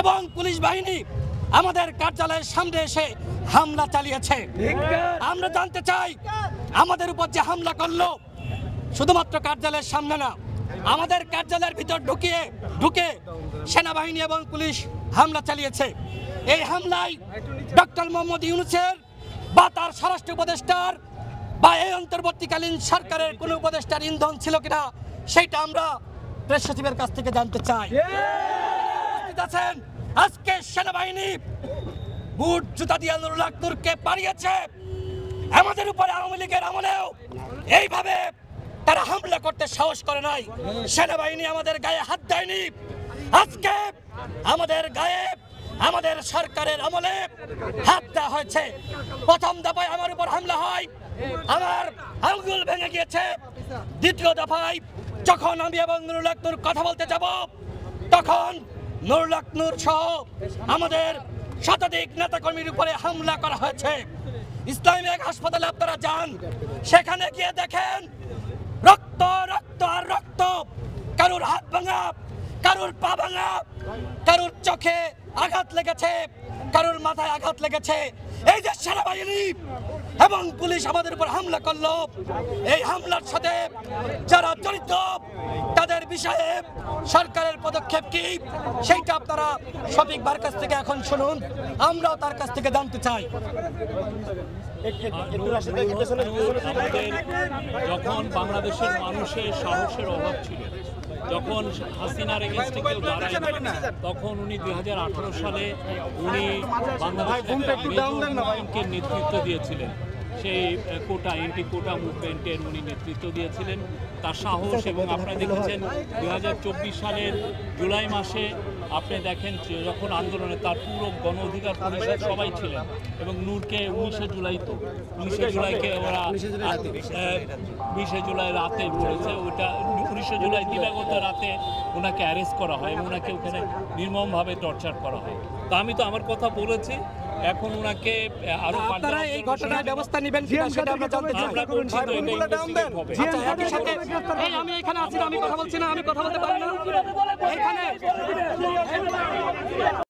এবং পুলিশ বাহিনী আমাদের কার্যালয়ের সামনে এসে হামলা চালিয়েছে। আমরা জানতে চাই, আমাদের উপর যে হামলা করলো শুধুমাত্র কার্যালয়ের সামনে না, আমাদের কার্যালয়ের ভিতর ঢুকে সেনাবাহিনী এবং পুলিশ হামলা চালিয়েছে। এই হামলায় ডক্টর মোহাম্মদ ইউনূসের বা তার স্বরাষ্ট্র উপদেষ্টার বা এই অন্তর্বর্তীকালীন সরকারের কোনো উপদেষ্টার ইন্ধন ছিল কিনা সেইটা আমরা প্রেস সচিবের কাছ থেকে জানতে চাই। আজকে সেনাবাহিনী বুট জুতা দিয়ে নুরুল হক নূরকে পাঠিয়েছে। আমাদের উপরে আওয়ামী লীগের আমলেও এইভাবে তারা হামলা করতে সাহস করে নাই। সেনাবাহিনী আমাদের গায়ে হাত দেয়নি। আজকে আমাদের গায়ে আমাদের সরকারের আমলে হাত দেওয়া হয়েছে। প্রথম দফায় আমার উপর হামলা হয়, আমার আঙ্গুল ভেঙে গিয়েছে। দ্বিতীয় দফায় যখন আমি এবং নুরুল হক নূর কথা বলতে যাব, তখন নুরুল হক নূর সহ আমাদের শতাধিক নেতাকর্মীর উপরে হামলা করা হয়েছে। ইসলামী এক হাসপাতালে আপনারা যান, সেখানে গিয়ে দেখেন রক্ত রক্ত আর রক্ত। কারুর হাত ভাঙা, কারুর পা ভাঙা, কারুর চোখে আঘাত লেগেছে, কারুর মাথায় আঘাত লেগেছে। এই যে সেনাবাহিনী এবং পুলিশ আমাদের উপর হামলা করলো, এই হামলার সাথে যারা জড়িত তাদের বিষয়ে সরকারের পদক্ষেপ কি সেইটা আপনারা শফিকবার কাছ থেকে এখন শুনুন, আমরাও তার কাছ থেকে জানতে চাই। যখন বাংলাদেশের মানুষের সাহসের অভাব ছিল, যখন হাসিনার এগেইনস্টে কেউ দাঁড়ায় না, তখন উনি 2018 সালে উনি বাংলাদেশকে নেতৃত্ব দিয়েছিলেন। সেই কোটা এন্টি কোটা মুভমেন্টের উনি নেতৃত্ব দিয়েছিলেন। তার সাহস, এবং আপনারা দেখেছেন 2024 সালের জুলাই মাসে আপনি দেখেন যখন আন্দোলনে তার পুরো গণ অধিকার পরিষদ সবাই ছিলেন, এবং নূরকে 19শে জুলাইকে ওরা 20শে জুলাই রাতে পড়েছে, ওইটা 19শে জুলাই দিবাগত রাতে ওনাকে অ্যারেস্ট করা হয় এবং ওনাকে ওখানে নির্মমভাবে টর্চার করা হয়। তো আমি তো আমার কথা বলেছি, এখন ওনাকে আরো আপনারা এই ঘটনার ব্যবস্থা নেবেন কিনা সেটা আমরা জানতে চাই। আমরা বলছি তো এটা ইনভেস্টিগেট হবে। আচ্ছা, একই সাথে আমি এখানে আছি না, আমি কথা বলছি না, আমি কথা বলতে পারি না এখানে।